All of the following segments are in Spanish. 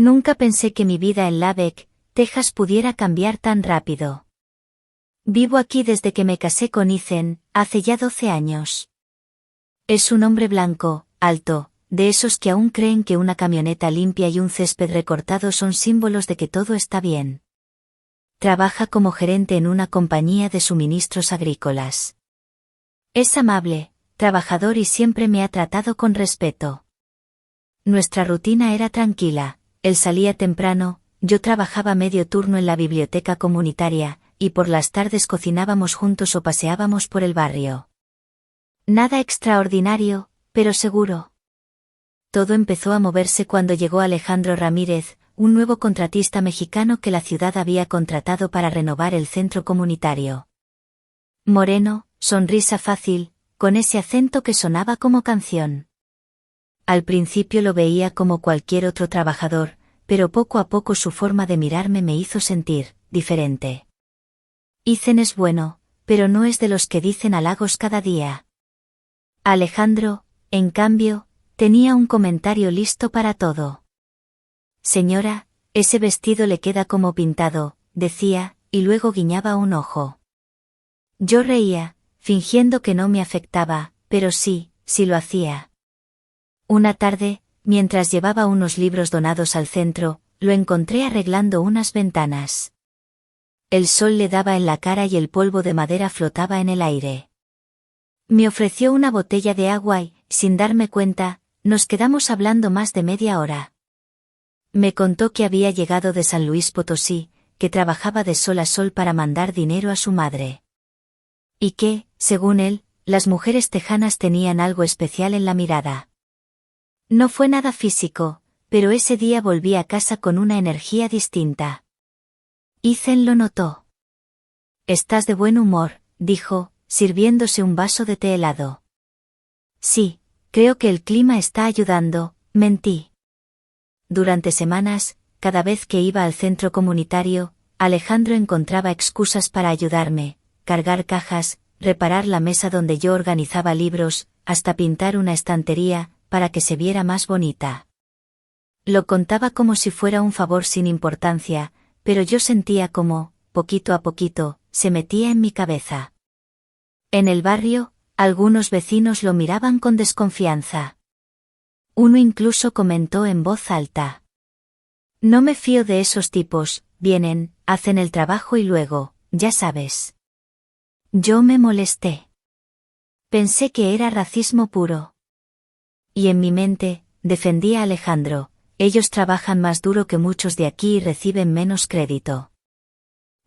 Nunca pensé que mi vida en Lubbock, Texas pudiera cambiar tan rápido. Vivo aquí desde que me casé con Ethan, hace ya 12 años. Es un hombre blanco, alto, de esos que aún creen que una camioneta limpia y un césped recortado son símbolos de que todo está bien. Trabaja como gerente en una compañía de suministros agrícolas. Es amable, trabajador y siempre me ha tratado con respeto. Nuestra rutina era tranquila, él salía temprano, yo trabajaba medio turno en la biblioteca comunitaria, y por las tardes cocinábamos juntos o paseábamos por el barrio. Nada extraordinario, pero seguro. Todo empezó a moverse cuando llegó Alejandro Ramírez, un nuevo contratista mexicano que la ciudad había contratado para renovar el centro comunitario. Moreno, sonrisa fácil, con ese acento que sonaba como canción. Al principio lo veía como cualquier otro trabajador, pero poco a poco su forma de mirarme me hizo sentir diferente. Ethan es bueno, pero no es de los que dicen halagos cada día. Alejandro, en cambio, tenía un comentario listo para todo. Señora, ese vestido le queda como pintado, decía, y luego guiñaba un ojo. Yo reía, fingiendo que no me afectaba, pero sí lo hacía. Una tarde, mientras llevaba unos libros donados al centro, lo encontré arreglando unas ventanas. El sol le daba en la cara y el polvo de madera flotaba en el aire. Me ofreció una botella de agua y, sin darme cuenta, nos quedamos hablando más de media hora. Me contó que había llegado de San Luis Potosí, que trabajaba de sol a sol para mandar dinero a su madre. Y que, según él, las mujeres tejanas tenían algo especial en la mirada. No fue nada físico, pero ese día volví a casa con una energía distinta. Ethan lo notó. Estás de buen humor, dijo, sirviéndose un vaso de té helado. Sí, creo que el clima está ayudando, mentí. Durante semanas, cada vez que iba al centro comunitario, Alejandro encontraba excusas para ayudarme, cargar cajas, reparar la mesa donde yo organizaba libros, hasta pintar una estantería, para que se viera más bonita. Lo contaba como si fuera un favor sin importancia, pero yo sentía como, poquito a poquito, se metía en mi cabeza. En el barrio, algunos vecinos lo miraban con desconfianza. Uno incluso comentó en voz alta. No me fío de esos tipos, vienen, hacen el trabajo y luego, ya sabes. Yo me molesté. Pensé que era racismo puro. Y en mi mente, defendía a Alejandro, ellos trabajan más duro que muchos de aquí y reciben menos crédito.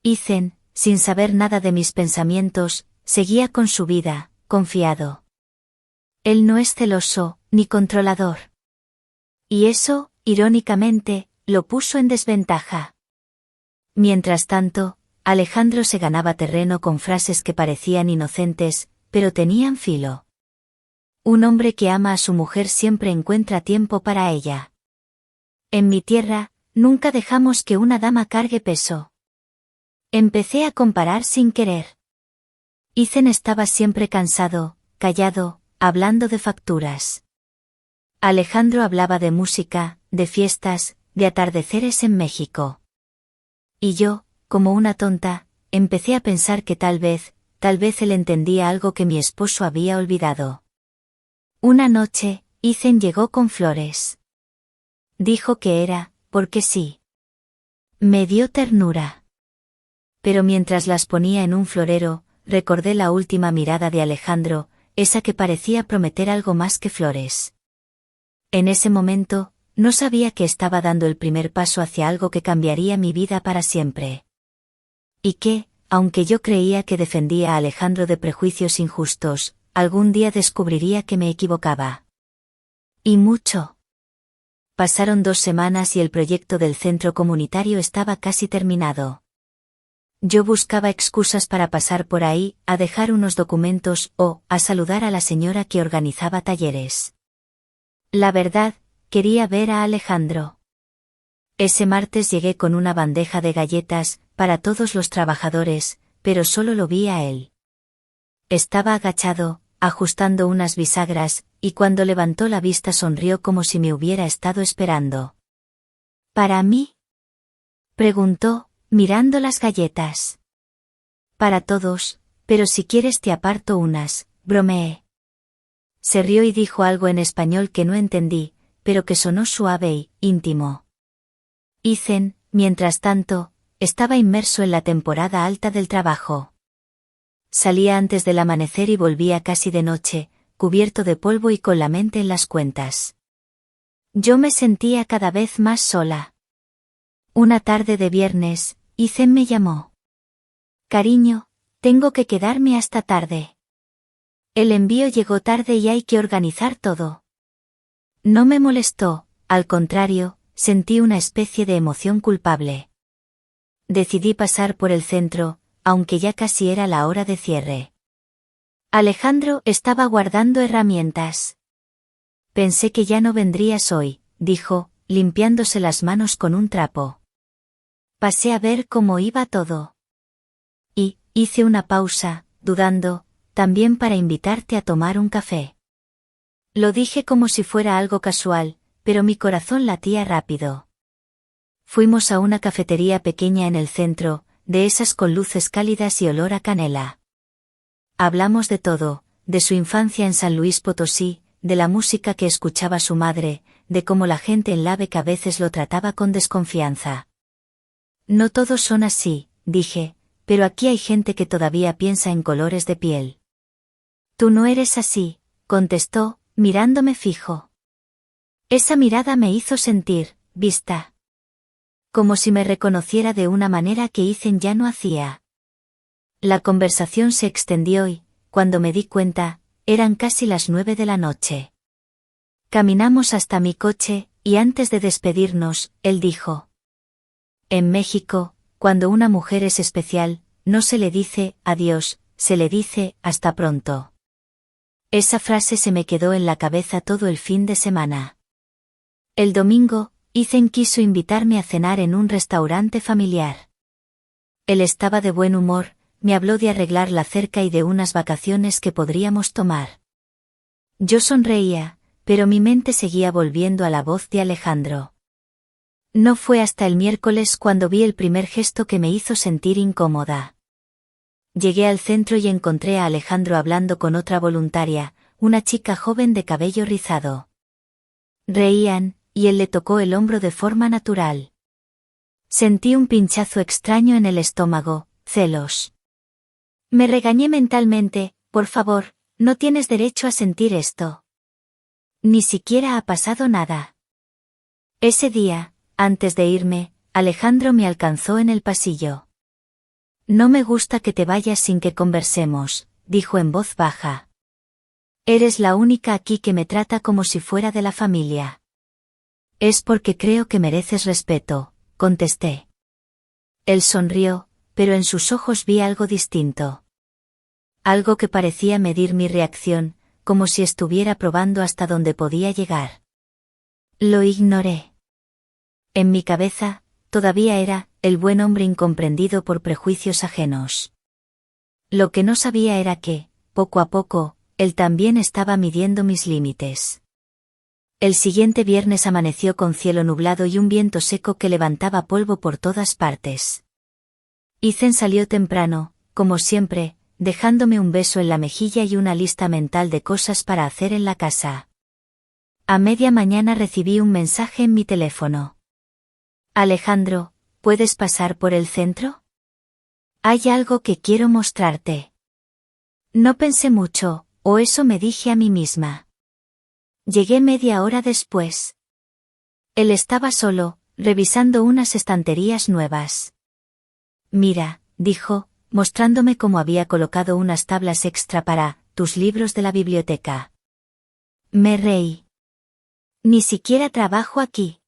Ethan, sin saber nada de mis pensamientos, seguía con su vida, confiado. Él no es celoso, ni controlador. Y eso, irónicamente, lo puso en desventaja. Mientras tanto, Alejandro se ganaba terreno con frases que parecían inocentes, pero tenían filo. Un hombre que ama a su mujer siempre encuentra tiempo para ella. En mi tierra, nunca dejamos que una dama cargue peso. Empecé a comparar sin querer. Ethan estaba siempre cansado, callado, hablando de facturas. Alejandro hablaba de música, de fiestas, de atardeceres en México. Y yo, como una tonta, empecé a pensar que tal vez él entendía algo que mi esposo había olvidado. Una noche, Ethan llegó con flores. Dijo que era, porque sí. Me dio ternura. Pero mientras las ponía en un florero, recordé la última mirada de Alejandro, esa que parecía prometer algo más que flores. En ese momento, no sabía que estaba dando el primer paso hacia algo que cambiaría mi vida para siempre. Y que, aunque yo creía que defendía a Alejandro de prejuicios injustos, algún día descubriría que me equivocaba. Y mucho. Pasaron 2 semanas y el proyecto del centro comunitario estaba casi terminado. Yo buscaba excusas para pasar por ahí, a dejar unos documentos o a saludar a la señora que organizaba talleres. La verdad, quería ver a Alejandro. Ese martes llegué con una bandeja de galletas, para todos los trabajadores, pero solo lo vi a él. Estaba agachado, ajustando unas bisagras, y cuando levantó la vista sonrió como si me hubiera estado esperando. ¿Para mí? Preguntó, mirando las galletas. Para todos, pero si quieres te aparto unas, bromeé. Se rió y dijo algo en español que no entendí, pero que sonó suave y íntimo. Ethan, mientras tanto, estaba inmerso en la temporada alta del trabajo. Salía antes del amanecer y volvía casi de noche, cubierto de polvo y con la mente en las cuentas. Yo me sentía cada vez más sola. Una tarde de viernes, Ethan me llamó. Cariño, tengo que quedarme hasta tarde. El envío llegó tarde y hay que organizar todo. No me molestó, al contrario, sentí una especie de emoción culpable. Decidí pasar por el centro, aunque ya casi era la hora de cierre. Alejandro estaba guardando herramientas. Pensé que ya no vendrías hoy, dijo, limpiándose las manos con un trapo. Pasé a ver cómo iba todo. Y, hice una pausa, dudando, también para invitarte a tomar un café. Lo dije como si fuera algo casual, pero mi corazón latía rápido. Fuimos a una cafetería pequeña en el centro, de esas con luces cálidas y olor a canela. Hablamos de todo, de su infancia en San Luis Potosí, de la música que escuchaba su madre, de cómo la gente en Lubbock a veces lo trataba con desconfianza. No todos son así, dije, pero aquí hay gente que todavía piensa en colores de piel. Tú no eres así, contestó, mirándome fijo. Esa mirada me hizo sentir, vista. Como si me reconociera de una manera que Ethan ya no hacía. La conversación se extendió y, cuando me di cuenta, eran casi las 9 de la noche. Caminamos hasta mi coche, y antes de despedirnos, él dijo. En México, cuando una mujer es especial, no se le dice adiós, se le dice hasta pronto. Esa frase se me quedó en la cabeza todo el fin de semana. El domingo, Ethan quiso invitarme a cenar en un restaurante familiar. Él estaba de buen humor, me habló de arreglar la cerca y de unas vacaciones que podríamos tomar. Yo sonreía, pero mi mente seguía volviendo a la voz de Alejandro. No fue hasta el miércoles cuando vi el primer gesto que me hizo sentir incómoda. Llegué al centro y encontré a Alejandro hablando con otra voluntaria, una chica joven de cabello rizado. Reían, y él le tocó el hombro de forma natural. Sentí un pinchazo extraño en el estómago, celos. Me regañé mentalmente, por favor, no tienes derecho a sentir esto. Ni siquiera ha pasado nada. Ese día, antes de irme, Alejandro me alcanzó en el pasillo. No me gusta que te vayas sin que conversemos, dijo en voz baja. Eres la única aquí que me trata como si fuera de la familia. Es porque creo que mereces respeto, contesté. Él sonrió, pero en sus ojos vi algo distinto. Algo que parecía medir mi reacción, como si estuviera probando hasta dónde podía llegar. Lo ignoré. En mi cabeza, todavía era el buen hombre incomprendido por prejuicios ajenos. Lo que no sabía era que, poco a poco, él también estaba midiendo mis límites. El siguiente viernes amaneció con cielo nublado y un viento seco que levantaba polvo por todas partes. Ethan salió temprano, como siempre, dejándome un beso en la mejilla y una lista mental de cosas para hacer en la casa. A media mañana recibí un mensaje en mi teléfono. Alejandro, ¿puedes pasar por el centro? Hay algo que quiero mostrarte. No pensé mucho, o eso me dije a mí misma. Llegué media hora después. Él estaba solo, revisando unas estanterías nuevas. Mira, dijo, mostrándome cómo había colocado unas tablas extra para tus libros de la biblioteca. Me reí. Ni siquiera trabajo aquí.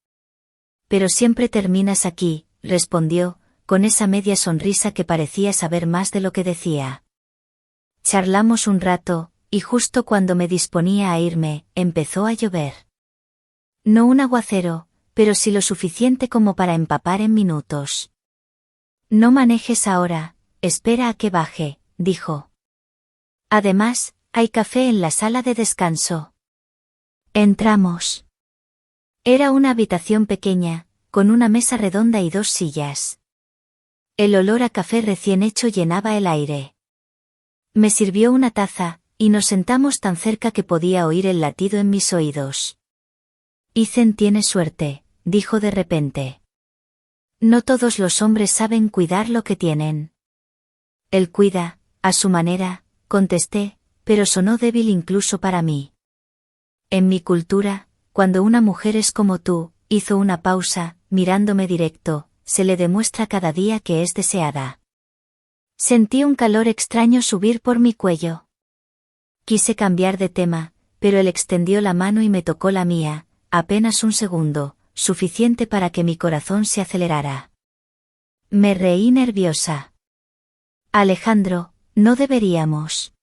Pero siempre terminas aquí, respondió, con esa media sonrisa que parecía saber más de lo que decía. Charlamos un rato, y justo cuando me disponía a irme, empezó a llover. No un aguacero, pero sí lo suficiente como para empapar en minutos. No manejes ahora, espera a que baje, dijo. Además, hay café en la sala de descanso. Entramos. Era una habitación pequeña, con una mesa redonda y 2 sillas. El olor a café recién hecho llenaba el aire. Me sirvió una taza, y nos sentamos tan cerca que podía oír el latido en mis oídos. Ethan tiene suerte, dijo de repente. No todos los hombres saben cuidar lo que tienen. Él cuida, a su manera, contesté, pero sonó débil incluso para mí. En mi cultura, cuando una mujer es como tú, hizo una pausa, mirándome directo, se le demuestra cada día que es deseada. Sentí un calor extraño subir por mi cuello. Quise cambiar de tema, pero él extendió la mano y me tocó la mía, apenas un segundo, suficiente para que mi corazón se acelerara. Me reí nerviosa. Alejandro, no deberíamos.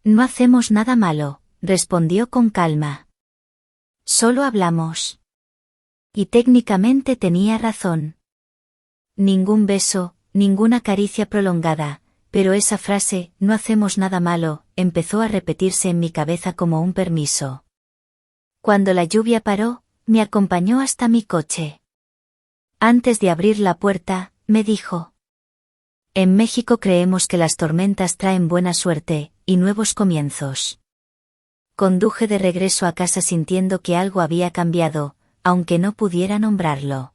No hacemos nada malo, respondió con calma. Solo hablamos. Y técnicamente tenía razón. Ningún beso, ninguna caricia prolongada, pero esa frase, no hacemos nada malo, empezó a repetirse en mi cabeza como un permiso. Cuando la lluvia paró, me acompañó hasta mi coche. Antes de abrir la puerta, me dijo: en México creemos que las tormentas traen buena suerte y nuevos comienzos. Conduje de regreso a casa sintiendo que algo había cambiado, aunque no pudiera nombrarlo.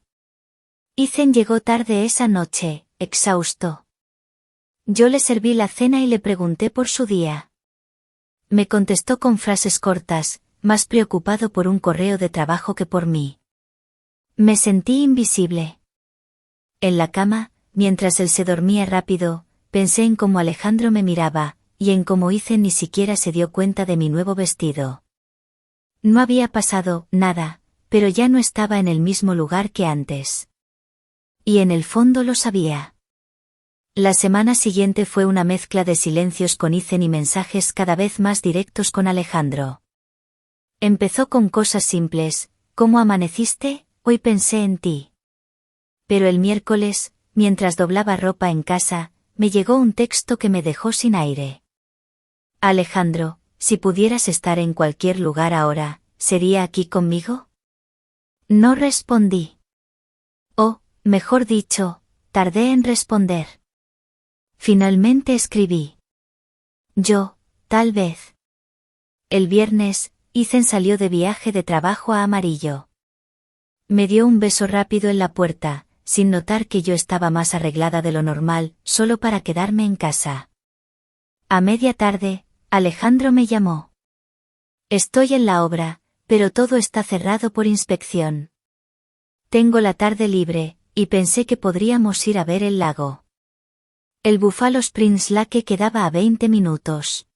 Ethan llegó tarde esa noche, exhausto. Yo le serví la cena y le pregunté por su día. Me contestó con frases cortas, más preocupado por un correo de trabajo que por mí. Me sentí invisible. En la cama, mientras él se dormía rápido, pensé en cómo Alejandro me miraba, y en cómo Ethan ni siquiera se dio cuenta de mi nuevo vestido. No había pasado nada, pero ya no estaba en el mismo lugar que antes. Y en el fondo lo sabía. La semana siguiente fue una mezcla de silencios con Ethan y mensajes cada vez más directos con Alejandro. Empezó con cosas simples: ¿cómo amaneciste? Hoy pensé en ti. Pero el miércoles, mientras doblaba ropa en casa, me llegó un texto que me dejó sin aire. Alejandro, si pudieras estar en cualquier lugar ahora, ¿sería aquí conmigo? No respondí. O, mejor dicho, tardé en responder. Finalmente escribí. Yo, tal vez. El viernes, Ethan salió de viaje de trabajo a Amarillo. Me dio un beso rápido en la puerta, sin notar que yo estaba más arreglada de lo normal, solo para quedarme en casa. A media tarde, Alejandro me llamó. Estoy en la obra, pero todo está cerrado por inspección. Tengo la tarde libre, y pensé que podríamos ir a ver el lago. El Buffalo Springs Lake quedaba a 20 minutos.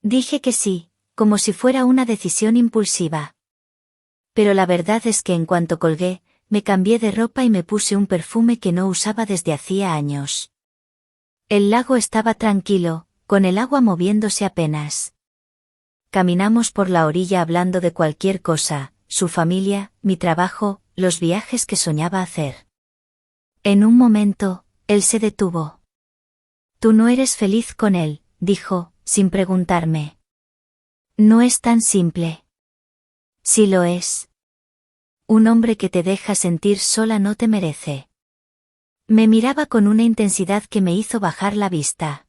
Dije que sí, como si fuera una decisión impulsiva. Pero la verdad es que en cuanto colgué, me cambié de ropa y me puse un perfume que no usaba desde hacía años. El lago estaba tranquilo, con el agua moviéndose apenas. Caminamos por la orilla hablando de cualquier cosa, su familia, mi trabajo, los viajes que soñaba hacer. En un momento, él se detuvo. Tú no eres feliz con él, dijo, sin preguntarme. No es tan simple. Sí lo es. Un hombre que te deja sentir sola no te merece. Me miraba con una intensidad que me hizo bajar la vista.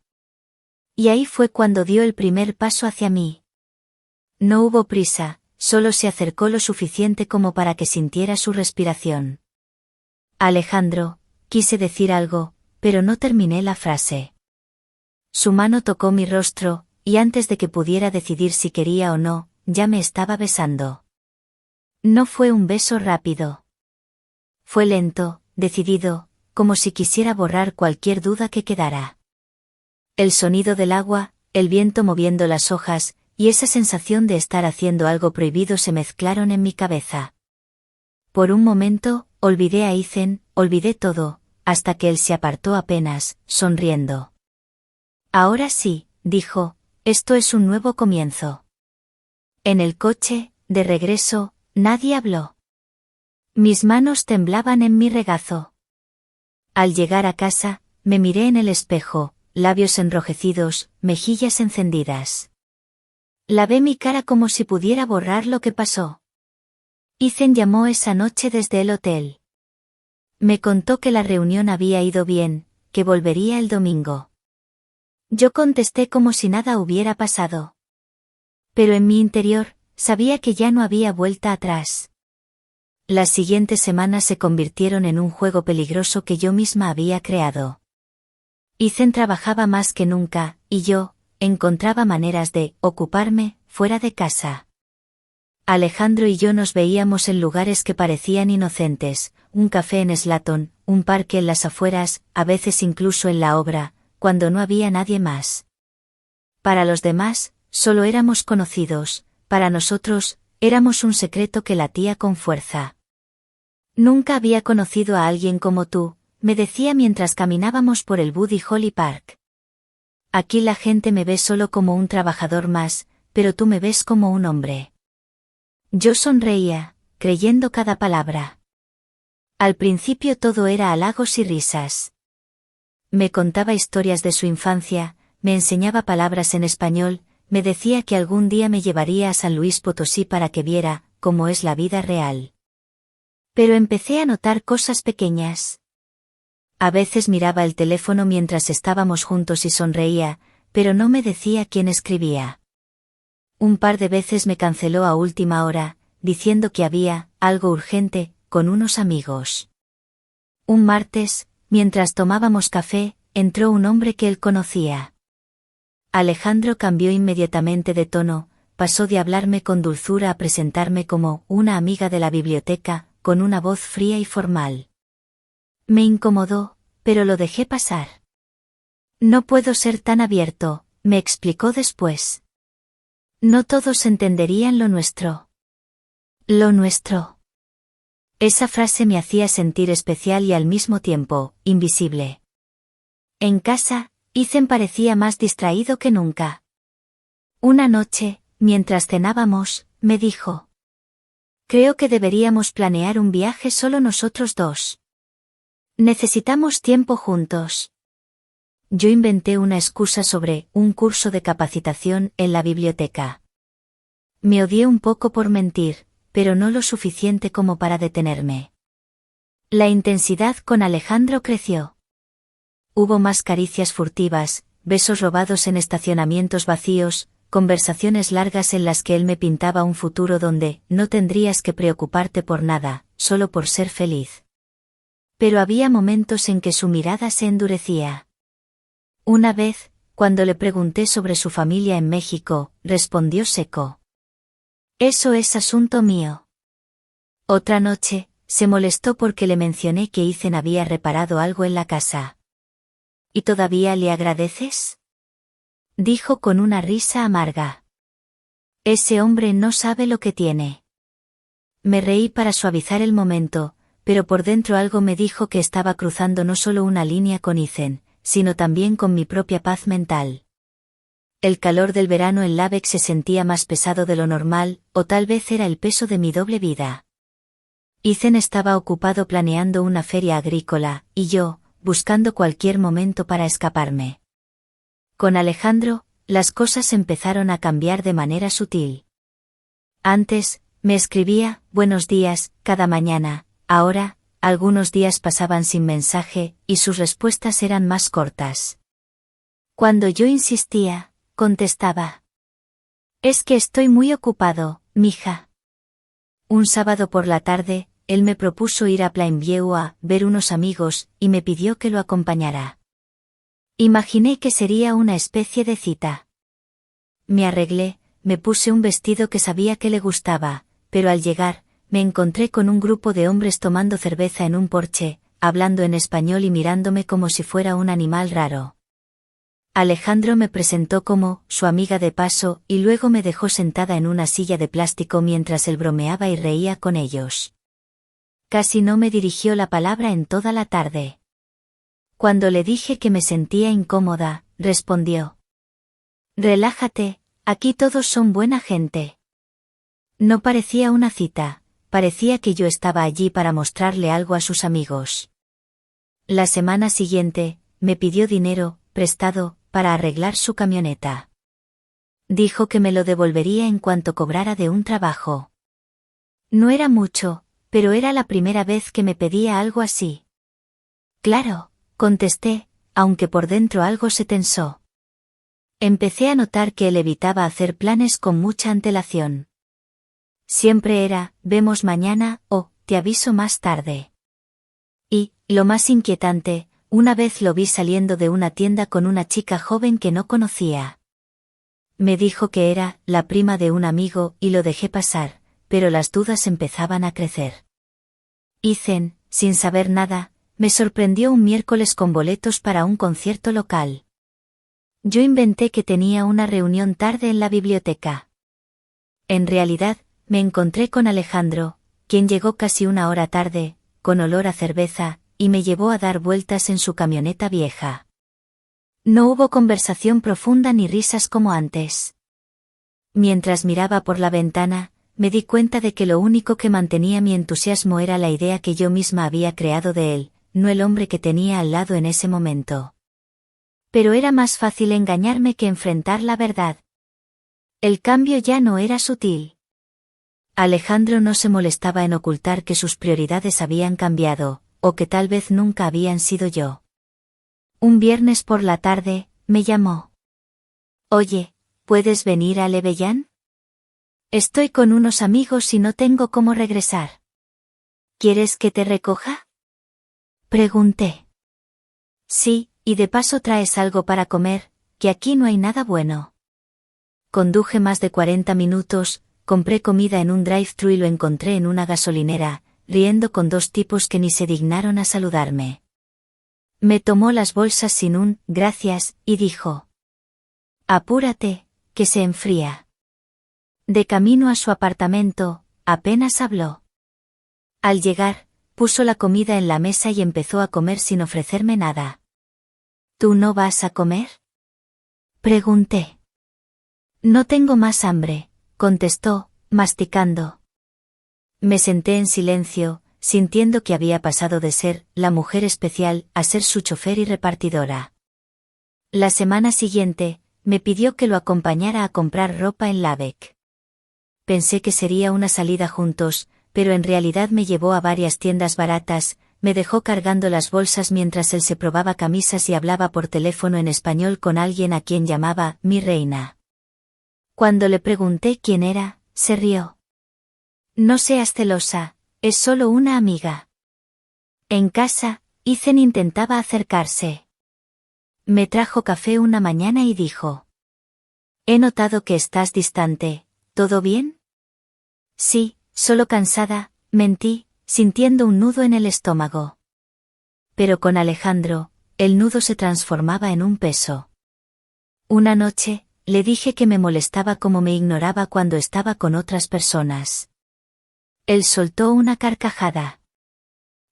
Y ahí fue cuando dio el primer paso hacia mí. No hubo prisa, solo se acercó lo suficiente como para que sintiera su respiración. Alejandro, quise decir algo, pero no terminé la frase. Su mano tocó mi rostro, y antes de que pudiera decidir si quería o no, ya me estaba besando. No fue un beso rápido. Fue lento, decidido, como si quisiera borrar cualquier duda que quedara. El sonido del agua, el viento moviendo las hojas, y esa sensación de estar haciendo algo prohibido se mezclaron en mi cabeza. Por un momento, olvidé a Ethan, olvidé todo, hasta que él se apartó apenas, sonriendo. Ahora sí, dijo, esto es un nuevo comienzo. En el coche, de regreso, nadie habló. Mis manos temblaban en mi regazo. Al llegar a casa, me miré en el espejo, labios enrojecidos, mejillas encendidas. Lavé mi cara como si pudiera borrar lo que pasó. Ethan llamó esa noche desde el hotel. Me contó que la reunión había ido bien, que volvería el domingo. Yo contesté como si nada hubiera pasado. Pero en mi interior, sabía que ya no había vuelta atrás. Las siguientes semanas se convirtieron en un juego peligroso que yo misma había creado. Ethan trabajaba más que nunca, y yo, encontraba maneras de ocuparme fuera de casa. Alejandro y yo nos veíamos en lugares que parecían inocentes, un café en Slaton, un parque en las afueras, a veces incluso en la obra, cuando no había nadie más. Para los demás, solo éramos conocidos, para nosotros, éramos un secreto que latía con fuerza. Nunca había conocido a alguien como tú, me decía mientras caminábamos por el Buddy Holly Park. Aquí la gente me ve solo como un trabajador más, pero tú me ves como un hombre. Yo sonreía, creyendo cada palabra. Al principio todo era halagos y risas. Me contaba historias de su infancia, me enseñaba palabras en español, me decía que algún día me llevaría a San Luis Potosí para que viera cómo es la vida real. Pero empecé a notar cosas pequeñas. A veces miraba el teléfono mientras estábamos juntos y sonreía, pero no me decía quién escribía. Un par de veces me canceló a última hora, diciendo que había algo urgente con unos amigos. Un martes, mientras tomábamos café, entró un hombre que él conocía. Alejandro cambió inmediatamente de tono, pasó de hablarme con dulzura a presentarme como una amiga de la biblioteca, con una voz fría y formal. Me incomodó, pero lo dejé pasar. No puedo ser tan abierto, me explicó después. No todos entenderían lo nuestro. Lo nuestro. Esa frase me hacía sentir especial y al mismo tiempo, invisible. En casa, Ethan parecía más distraído que nunca. Una noche, mientras cenábamos, me dijo: creo que deberíamos planear un viaje solo nosotros dos. Necesitamos tiempo juntos. Yo inventé una excusa sobre un curso de capacitación en la biblioteca. Me odié un poco por mentir, pero no lo suficiente como para detenerme. La intensidad con Alejandro creció. Hubo más caricias furtivas, besos robados en estacionamientos vacíos, conversaciones largas en las que él me pintaba un futuro donde no tendrías que preocuparte por nada, solo por ser feliz. Pero había momentos en que su mirada se endurecía. Una vez, cuando le pregunté sobre su familia en México, respondió seco: eso es asunto mío. Otra noche, se molestó porque le mencioné que Ethan había reparado algo en la casa. ¿Y todavía le agradeces?, dijo con una risa amarga. Ese hombre no sabe lo que tiene. Me reí para suavizar el momento, pero por dentro algo me dijo que estaba cruzando no solo una línea con Ethan, sino también con mi propia paz mental. El calor del verano en Lübeck se sentía más pesado de lo normal, o tal vez era el peso de mi doble vida. Ethan estaba ocupado planeando una feria agrícola, y yo, buscando cualquier momento para escaparme. Con Alejandro, las cosas empezaron a cambiar de manera sutil. Antes, me escribía buenos días cada mañana, ahora, algunos días pasaban sin mensaje, y sus respuestas eran más cortas. Cuando yo insistía, contestaba: es que estoy muy ocupado, mija. Un sábado por la tarde, él me propuso ir a Plainview a ver unos amigos, y me pidió que lo acompañara. Imaginé que sería una especie de cita. Me arreglé, me puse un vestido que sabía que le gustaba, pero al llegar, me encontré con un grupo de hombres tomando cerveza en un porche, hablando en español y mirándome como si fuera un animal raro. Alejandro me presentó como su amiga de paso y luego me dejó sentada en una silla de plástico mientras él bromeaba y reía con ellos. Casi no me dirigió la palabra en toda la tarde. Cuando le dije que me sentía incómoda, respondió: relájate, aquí todos son buena gente. No parecía una cita, parecía que yo estaba allí para mostrarle algo a sus amigos. La semana siguiente, me pidió dinero, prestado, para arreglar su camioneta. Dijo que me lo devolvería en cuanto cobrara de un trabajo. No era mucho, pero era la primera vez que me pedía algo así. Claro, contesté, aunque por dentro algo se tensó. Empecé a notar que él evitaba hacer planes con mucha antelación. Siempre era, vemos mañana, o, te aviso más tarde. Y, lo más inquietante, una vez lo vi saliendo de una tienda con una chica joven que no conocía. Me dijo que era la prima de un amigo y lo dejé pasar, pero las dudas empezaban a crecer. Ethan, sin saber nada, me sorprendió un miércoles con boletos para un concierto local. Yo inventé que tenía una reunión tarde en la biblioteca. En realidad, me encontré con Alejandro, quien llegó casi una hora tarde, con olor a cerveza, y me llevó a dar vueltas en su camioneta vieja. No hubo conversación profunda ni risas como antes. Mientras miraba por la ventana, me di cuenta de que lo único que mantenía mi entusiasmo era la idea que yo misma había creado de él, no el hombre que tenía al lado en ese momento. Pero era más fácil engañarme que enfrentar la verdad. El cambio ya no era sutil. Alejandro no se molestaba en ocultar que sus prioridades habían cambiado, o que tal vez nunca habían sido yo. Un viernes por la tarde, me llamó. Oye, ¿puedes venir a Lebellán? Estoy con unos amigos y no tengo cómo regresar. ¿Quieres que te recoja? Pregunté. Sí, y de paso traes algo para comer, que aquí no hay nada bueno. Conduje más de 40 minutos, compré comida en un drive-thru y lo encontré en una gasolinera, riendo con dos tipos que ni se dignaron a saludarme. Me tomó las bolsas sin un gracias, y dijo: apúrate, que se enfría. De camino a su apartamento, apenas habló. Al llegar, puso la comida en la mesa y empezó a comer sin ofrecerme nada. ¿Tú no vas a comer? Pregunté. No tengo más hambre, contestó, masticando. Me senté en silencio, sintiendo que había pasado de ser la mujer especial a ser su chofer y repartidora. La semana siguiente, me pidió que lo acompañara a comprar ropa en Lübeck. Pensé que sería una salida juntos, pero en realidad me llevó a varias tiendas baratas, me dejó cargando las bolsas mientras él se probaba camisas y hablaba por teléfono en español con alguien a quien llamaba mi reina. Cuando le pregunté quién era, se rió. No seas celosa, es solo una amiga. En casa, Ethan intentaba acercarse. Me trajo café una mañana y dijo: he notado que estás distante, ¿todo bien? Sí, solo cansada, mentí, sintiendo un nudo en el estómago. Pero con Alejandro, el nudo se transformaba en un peso. Una noche, le dije que me molestaba como me ignoraba cuando estaba con otras personas. Él soltó una carcajada.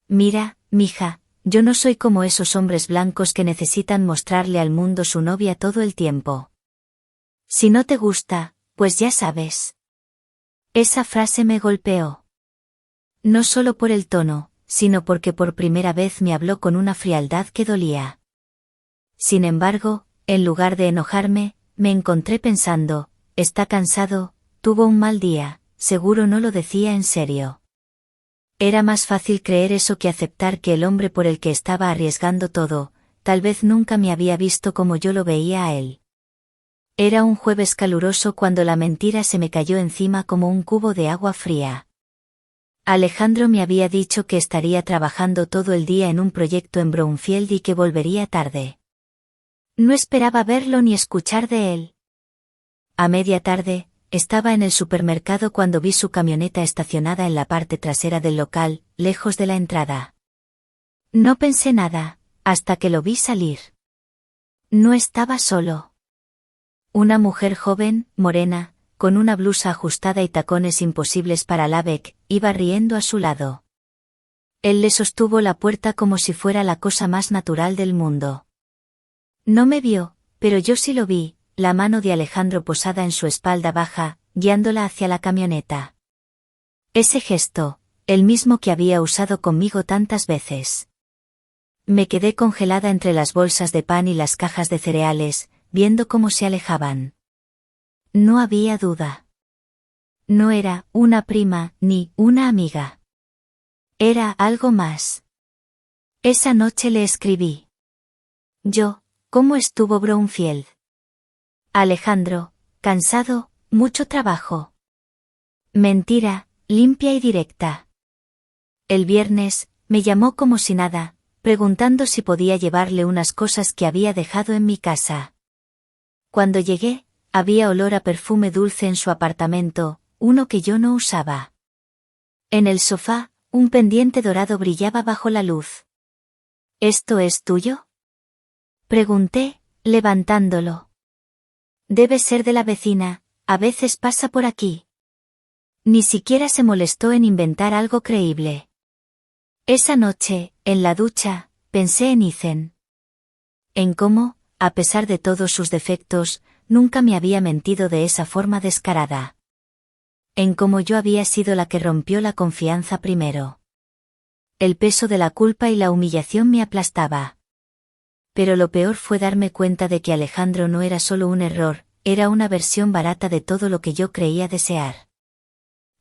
Mira, mija, yo no soy como esos hombres blancos que necesitan mostrarle al mundo su novia todo el tiempo. Si no te gusta, pues ya sabes. Esa frase me golpeó. No solo por el tono, sino porque por primera vez me habló con una frialdad que dolía. Sin embargo, en lugar de enojarme, me encontré pensando: está cansado, tuvo un mal día, seguro no lo decía en serio. Era más fácil creer eso que aceptar que el hombre por el que estaba arriesgando todo, tal vez nunca me había visto como yo lo veía a él. Era un jueves caluroso cuando la mentira se me cayó encima como un cubo de agua fría. Alejandro me había dicho que estaría trabajando todo el día en un proyecto en Brownfield y que volvería tarde. No esperaba verlo ni escuchar de él. A media tarde, estaba en el supermercado cuando vi su camioneta estacionada en la parte trasera del local, lejos de la entrada. No pensé nada, hasta que lo vi salir. No estaba solo. Una mujer joven, morena, con una blusa ajustada y tacones imposibles para Lübeck, iba riendo a su lado. Él le sostuvo la puerta como si fuera la cosa más natural del mundo. No me vio, pero yo sí lo vi, la mano de Alejandro posada en su espalda baja, guiándola hacia la camioneta. Ese gesto, el mismo que había usado conmigo tantas veces. Me quedé congelada entre las bolsas de pan y las cajas de cereales, viendo cómo se alejaban. No había duda. No era una prima ni una amiga. Era algo más. Esa noche le escribí. ¿Cómo estuvo Brownfield? Alejandro, cansado, mucho trabajo. Mentira, limpia y directa. El viernes, me llamó como si nada, preguntando si podía llevarle unas cosas que había dejado en mi casa. Cuando llegué, había olor a perfume dulce en su apartamento, uno que yo no usaba. En el sofá, un pendiente dorado brillaba bajo la luz. ¿Esto es tuyo? Pregunté, levantándolo. Debe ser de la vecina, a veces pasa por aquí. Ni siquiera se molestó en inventar algo creíble. Esa noche, en la ducha, pensé en Ethan. En cómo, a pesar de todos sus defectos, nunca me había mentido de esa forma descarada. En cómo yo había sido la que rompió la confianza primero. El peso de la culpa y la humillación me aplastaba. Pero lo peor fue darme cuenta de que Alejandro no era solo un error, era una versión barata de todo lo que yo creía desear.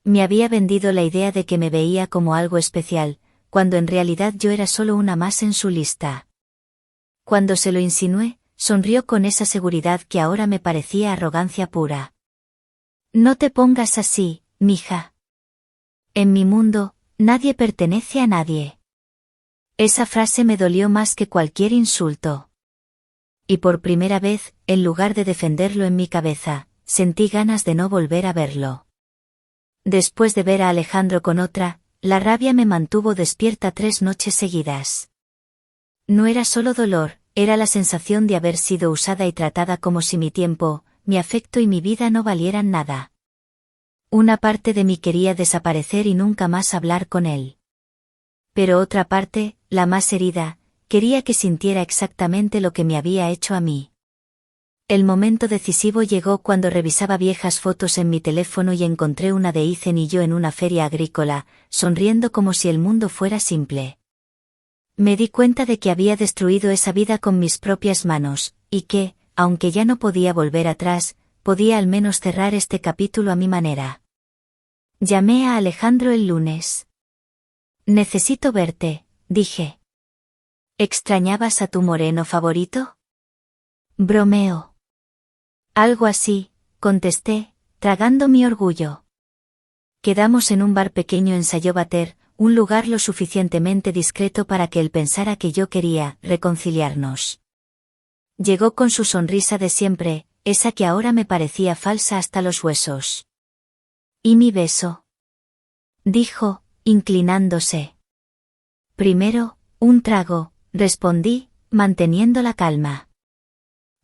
Me había vendido la idea de que me veía como algo especial, cuando en realidad yo era solo una más en su lista. Cuando se lo insinué, sonrió con esa seguridad que ahora me parecía arrogancia pura. No te pongas así, mija. En mi mundo, nadie pertenece a nadie. Esa frase me dolió más que cualquier insulto. Y por primera vez, en lugar de defenderlo en mi cabeza, sentí ganas de no volver a verlo. Después de ver a Alejandro con otra, la rabia me mantuvo despierta 3 noches seguidas. No era solo dolor, era la sensación de haber sido usada y tratada como si mi tiempo, mi afecto y mi vida no valieran nada. Una parte de mí quería desaparecer y nunca más hablar con él. Pero otra parte, la más herida, quería que sintiera exactamente lo que me había hecho a mí. El momento decisivo llegó cuando revisaba viejas fotos en mi teléfono y encontré una de Ethan y yo en una feria agrícola, sonriendo como si el mundo fuera simple. Me di cuenta de que había destruido esa vida con mis propias manos, y que, aunque ya no podía volver atrás, podía al menos cerrar este capítulo a mi manera. Llamé a Alejandro el lunes. Necesito verte, dije. ¿Extrañabas a tu moreno favorito? Bromeo. Algo así, contesté, tragando mi orgullo. Quedamos en un bar pequeño en Sayobater, un lugar lo suficientemente discreto para que él pensara que yo quería reconciliarnos. Llegó con su sonrisa de siempre, esa que ahora me parecía falsa hasta los huesos. ¿Y mi beso? Dijo, inclinándose. Primero, un trago, respondí, manteniendo la calma.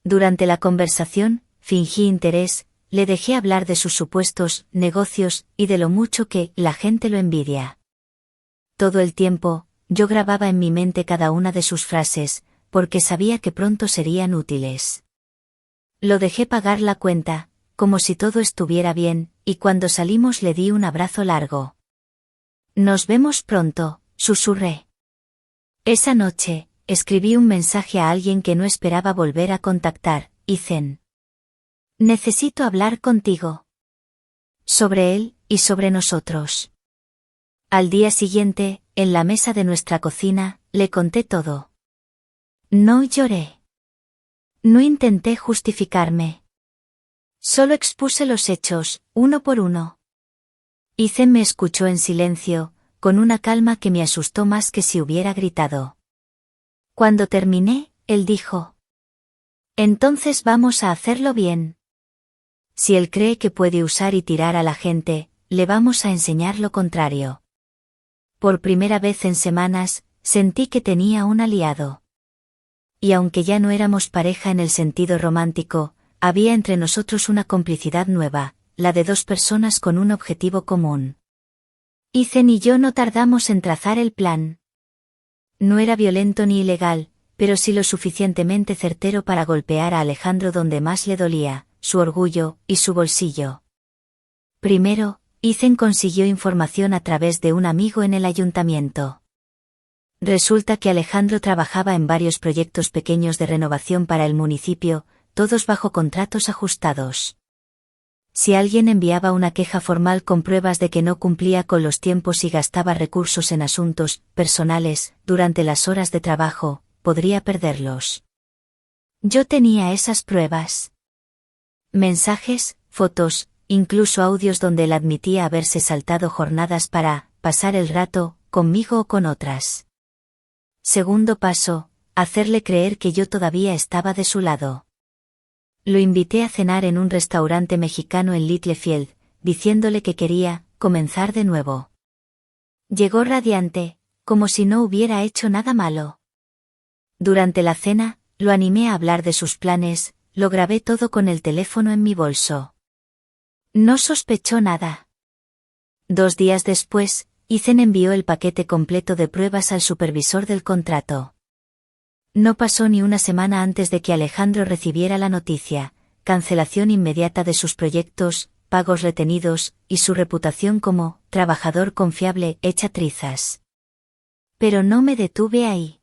Durante la conversación, fingí interés, le dejé hablar de sus supuestos negocios y de lo mucho que la gente lo envidia. Todo el tiempo, yo grababa en mi mente cada una de sus frases, porque sabía que pronto serían útiles. Lo dejé pagar la cuenta, como si todo estuviera bien, y cuando salimos le di un abrazo largo. Nos vemos pronto, susurré. Esa noche, escribí un mensaje a alguien que no esperaba volver a contactar, Ethan. Necesito hablar contigo. Sobre él, y sobre nosotros. Al día siguiente, en la mesa de nuestra cocina, le conté todo. No lloré. No intenté justificarme. Solo expuse los hechos, uno por uno. Ethan me escuchó en silencio, con una calma que me asustó más que si hubiera gritado. Cuando terminé, él dijo. Entonces vamos a hacerlo bien. Si él cree que puede usar y tirar a la gente, le vamos a enseñar lo contrario. Por primera vez en semanas, sentí que tenía un aliado. Y aunque ya no éramos pareja en el sentido romántico, había entre nosotros una complicidad nueva, la de 2 personas con un objetivo común. Ethan y yo no tardamos en trazar el plan. No era violento ni ilegal, pero sí lo suficientemente certero para golpear a Alejandro donde más le dolía, su orgullo y su bolsillo. Primero, Ethan consiguió información a través de un amigo en el ayuntamiento. Resulta que Alejandro trabajaba en varios proyectos pequeños de renovación para el municipio, todos bajo contratos ajustados. Si alguien enviaba una queja formal con pruebas de que no cumplía con los tiempos y gastaba recursos en asuntos personales durante las horas de trabajo, podría perderlos. Yo tenía esas pruebas. Mensajes, fotos, incluso audios donde él admitía haberse saltado jornadas para pasar el rato, conmigo o con otras. Segundo paso, hacerle creer que yo todavía estaba de su lado. Lo invité a cenar en un restaurante mexicano en Littlefield, diciéndole que quería comenzar de nuevo. Llegó radiante, como si no hubiera hecho nada malo. Durante la cena, lo animé a hablar de sus planes, lo grabé todo con el teléfono en mi bolso. No sospechó nada. 2 días después, Ethan envió el paquete completo de pruebas al supervisor del contrato. No pasó ni una semana antes de que Alejandro recibiera la noticia: cancelación inmediata de sus proyectos, pagos retenidos, y su reputación como trabajador confiable hecha trizas. Pero no me detuve ahí.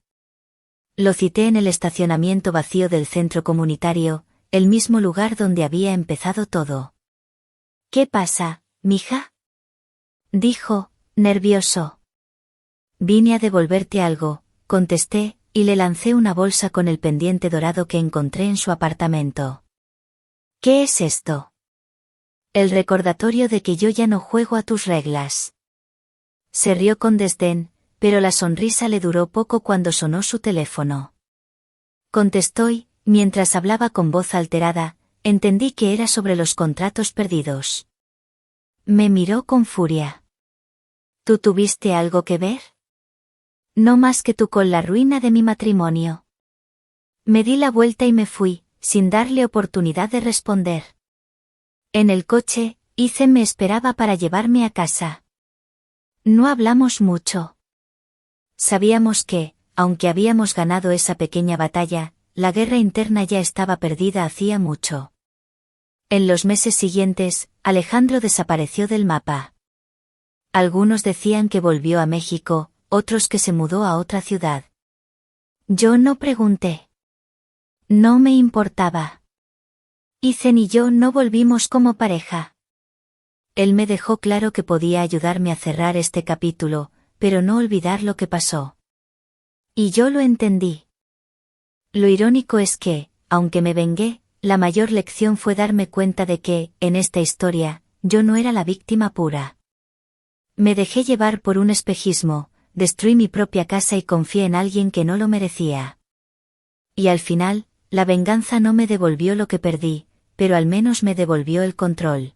Lo cité en el estacionamiento vacío del centro comunitario, el mismo lugar donde había empezado todo. ¿Qué pasa, mija?, dijo, nervioso. Vine a devolverte algo, contesté, y le lancé una bolsa con el pendiente dorado que encontré en su apartamento. ¿Qué es esto? El recordatorio de que yo ya no juego a tus reglas. Se rió con desdén, pero la sonrisa le duró poco cuando sonó su teléfono. Contestó y, mientras hablaba con voz alterada, entendí que era sobre los contratos perdidos. Me miró con furia. ¿Tú tuviste algo que ver? No más que tú con la ruina de mi matrimonio. Me di la vuelta y me fui, sin darle oportunidad de responder. En el coche, Ethan me esperaba para llevarme a casa. No hablamos mucho. Sabíamos que, aunque habíamos ganado esa pequeña batalla, la guerra interna ya estaba perdida hacía mucho. En los meses siguientes, Alejandro desapareció del mapa. Algunos decían que volvió a México, otros que se mudó a otra ciudad. Yo no pregunté. No me importaba. Ethan y yo no volvimos como pareja. Él me dejó claro que podía ayudarme a cerrar este capítulo, pero no olvidar lo que pasó. Y yo lo entendí. Lo irónico es que, aunque me vengué, la mayor lección fue darme cuenta de que, en esta historia, yo no era la víctima pura. Me dejé llevar por un espejismo, destruí mi propia casa y confié en alguien que no lo merecía. Y al final, la venganza no me devolvió lo que perdí, pero al menos me devolvió el control.